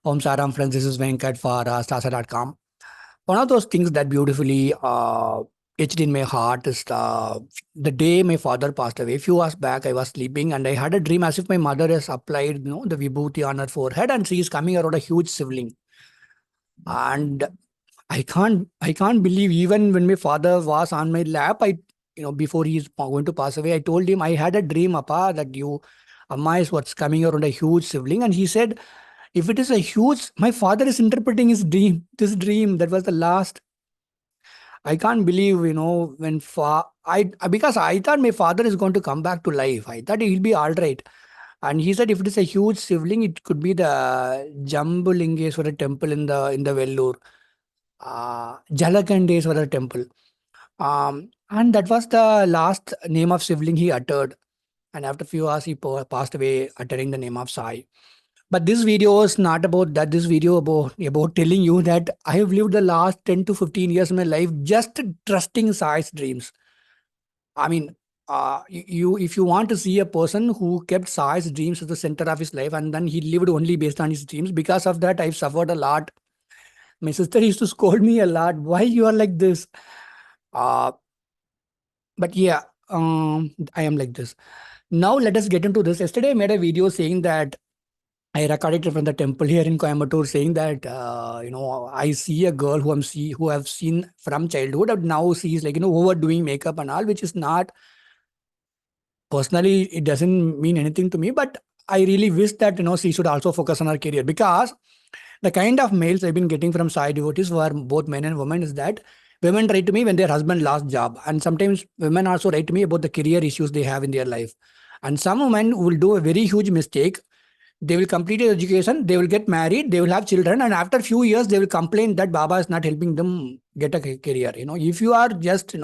Om Saram friends, this is Venkat for Stasa.com. One of those things that beautifully etched in my heart is the day my father passed away. A few hours back, I was sleeping and I had a dream as if my mother has applied, the vibhuti on her forehead and she is coming around a huge sibling. And I can't believe even when my father was on my lap, before he is going to pass away, I told him I had a dream, Appa, that Amma is what's coming around a huge sibling. And he said, if it is a huge, my father is interpreting this dream. That was the last. I can't believe, because I thought my father is going to come back to life. I thought he'll be all right. And he said if it is a huge sibling, it could be the Jambulingeshwara temple in the Vellore, Jalakandeswara temple. And that was the last name of sibling he uttered. And after a few hours, he passed away uttering the name of Sai. But this video is not about that. This video about telling you that I have lived the last 10 to 15 years of my life just trusting Sai's dreams. I mean, you if you want to see a person who kept Sai's dreams at the center of his life and then he lived only based on his dreams, because of that I've suffered a lot. My sister used to scold me a lot. Why you are like this? Uh, but yeah, I am like this. Now let us get into this. Yesterday I made a video saying that I recorded it from the temple here in Coimbatore, saying that I see a girl who have seen from childhood, and now she is like overdoing makeup and all, which is not personally. It doesn't mean anything to me, but I really wish that she should also focus on her career, because the kind of mails I've been getting from side devotees who are both men and women is that women write to me when their husband lost job, and sometimes women also write to me about the career issues they have in their life, and some women will do a very huge mistake. They will complete their education, they will get married, they will have children, and after few years, they will complain that Baba is not helping them get a career. If you are just,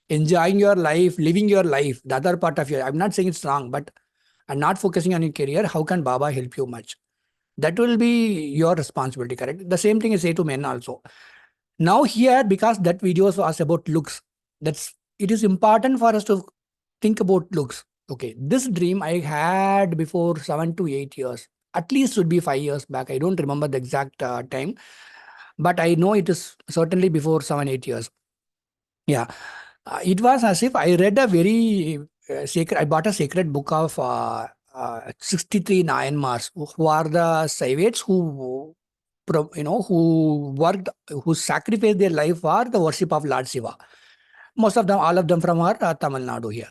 enjoying your life, living your life, the other part of your, I'm not saying it's wrong, but and not focusing on your career, how can Baba help you much? That will be your responsibility, correct? The same thing I say to men also. Now here, because that video was about looks, it is important for us to think about looks. Okay, this dream I had before 7 to 8 years. At least should be 5 years back. I don't remember the exact time, but I know it is certainly before 7 8 years. Yeah, it was as if I read a very sacred. I bought a sacred book of 63 Nayanmars, who are the Saivates who worked, who sacrificed their life for the worship of Lord Shiva. Most of them, all of them from our Tamil Nadu here.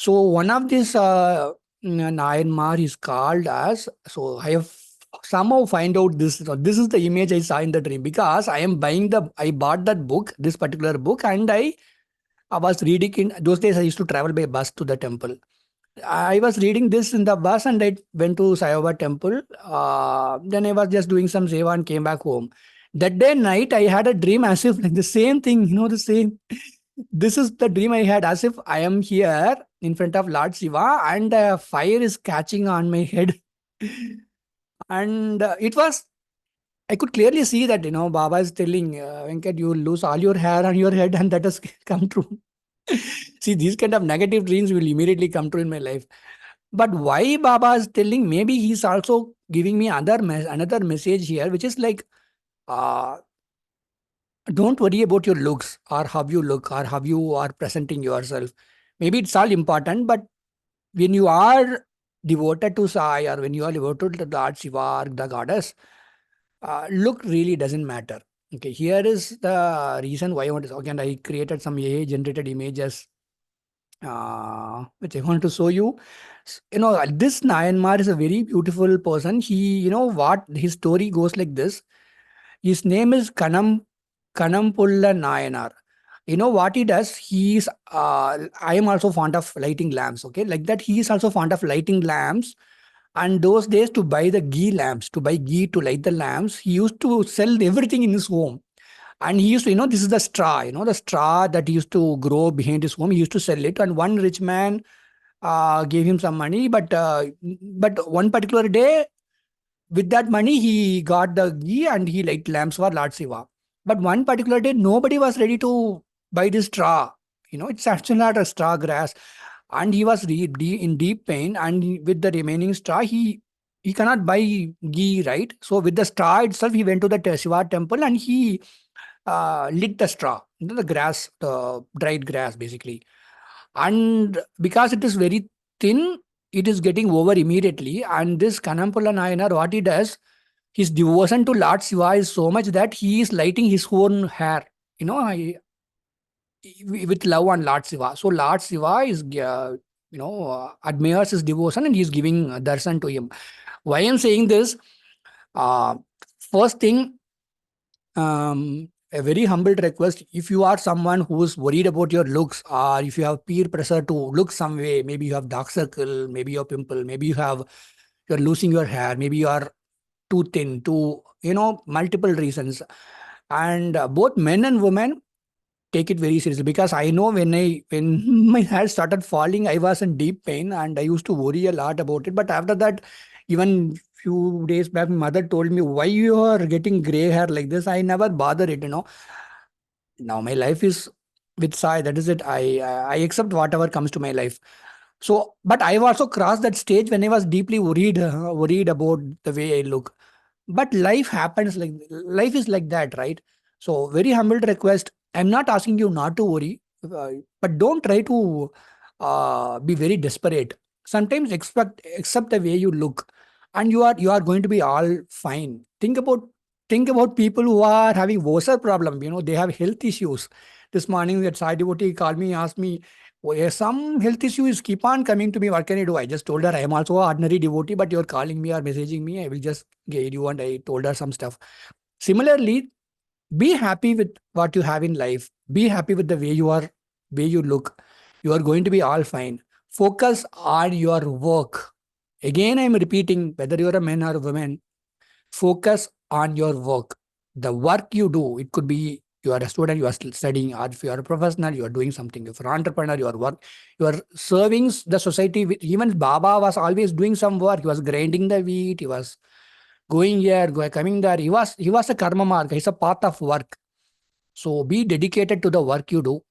So one of these Nayanmar is called as. So I have somehow find out this. So this is the image I saw in the dream, because I bought that book, this particular book, and I was reading in those days. I used to travel by bus to the temple. I was reading this in the bus and I went to Saibaba temple. Then I was just doing some seva and came back home. That day night, I had a dream as if like the same thing, the same. This is the dream I had, as if I am here in front of Lord Shiva and fire is catching on my head. And I could clearly see that, Baba is telling, Venkat, you will lose all your hair on your head, and that has come true. See, these kind of negative dreams will immediately come true in my life. But why Baba is telling, maybe he's also giving me another message here, which is like, uh, don't worry about your looks or how you look or how you are presenting yourself. Maybe it's all important, but when you are devoted to Sai or when you are devoted to the Lord Shiva or the goddess, look really doesn't matter. Okay, here is the reason why I want to. Okay, and I created some AI generated images, which I want to show you. This Nayanmar is a very beautiful person. What his story goes like this. His name is Kanampulla Nayanar. You know what he does? I am also fond of lighting lamps. Okay, like that. He is also fond of lighting lamps. And those days, to buy the ghee lamps, to buy ghee to light the lamps, he used to sell everything in his home. And he used to, this is the straw, the straw that he used to grow behind his home. He used to sell it. And one rich man gave him some money, but one particular day, with that money, he got the ghee and he light lamps for Lord Shiva. But one particular day, nobody was ready to buy this straw. It's actually not a straw grass. And he was in deep pain. And with the remaining straw, he he cannot buy ghee, right? So with the straw itself, he went to the Shiva temple and he lit the straw, the grass, the dried grass, basically. And because it is very thin, it is getting over immediately. And this Kanampula Nayanar, what he does, his devotion to Lord Shiva is so much that he is lighting his own hair, you know, with love on Lord Shiva. So Lord Shiva is, admires his devotion and he is giving darshan to him. Why I'm saying this? Uh, First thing, a very humble request. If you are someone who's worried about your looks, or if you have peer pressure to look some way, maybe you have dark circle, maybe you have pimple, maybe you're losing your hair, maybe you are too thin, too, multiple reasons. And both men and women take it very seriously, because I know when my hair started falling, I was in deep pain and I used to worry a lot about it. But after that, even few days back, my mother told me, why you are getting gray hair like this? I never bother it. Now my life is with Sai. That is it. I accept whatever comes to my life. So, but I've also crossed that stage when I was deeply worried about the way I look. But life is like that, right? So very humble request. I'm not asking you not to worry, but don't try to be very desperate. Sometimes accept the way you look, and you are going to be all fine. Think about people who are having worse problem. They have health issues. This morning that Sai devotee called me, asked me, "Oh, yeah, some health issues keep on coming to me. What can I do?" I just told her, I am also an ordinary devotee, but you're calling me or messaging me. I will just guide you. And I told her some stuff. Similarly, be happy with what you have in life. Be happy with the way you look. You are going to be all fine. Focus on your work. Again, I'm repeating, whether you're a man or a woman, focus on your work. The work you do, it could be you are a student, you are still studying, or if you are a professional, you are doing something. If you're an entrepreneur, you are serving the society. Even Baba was always doing some work. He was grinding the wheat, he was going here, coming there. He was a karma mark. He's a path of work. So be dedicated to the work you do.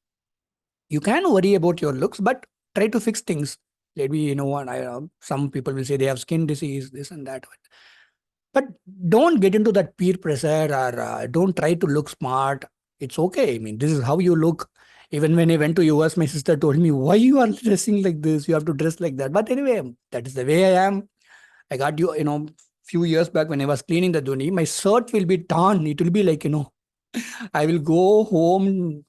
You can worry about your looks, but try to fix things. Maybe, some people will say they have skin disease, this and that. But don't get into that peer pressure, or don't try to look smart. It's okay. I mean, this is how you look. Even when I went to US, my sister told me, why you are dressing like this? You have to dress like that. But anyway, that is the way I am. I got few years back when I was cleaning the dhoni, my shirt will be torn. It will be like, I will go home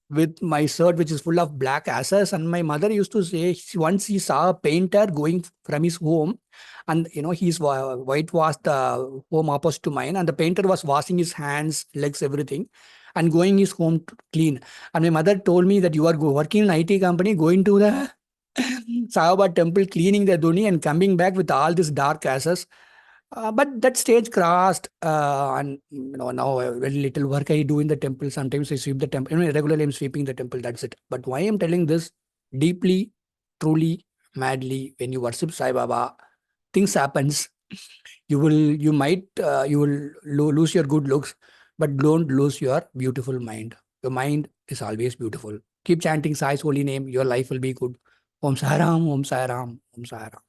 with my shirt which is full of black ashes. And my mother used to say, once he saw a painter going from his home, and he's whitewashed the home opposite to mine, and the painter was washing his hands, legs, everything, and going his home to clean. And my mother told me that you are working in an IT company, going to the Saibaba temple, cleaning the dhoni and coming back with all these dark ashes. But that stage crossed, and now very little work I do in the temple. Sometimes I sweep the temple. Regularly I'm sweeping the temple. That's it. But why I'm telling this, deeply, truly, madly, when you worship Sai Baba, things happens. You will lose your good looks, but don't lose your beautiful mind. Your mind is always beautiful. Keep chanting Sai's holy name. Your life will be good. Om Sai Ram, Om Sai Ram, Om Sai Ram.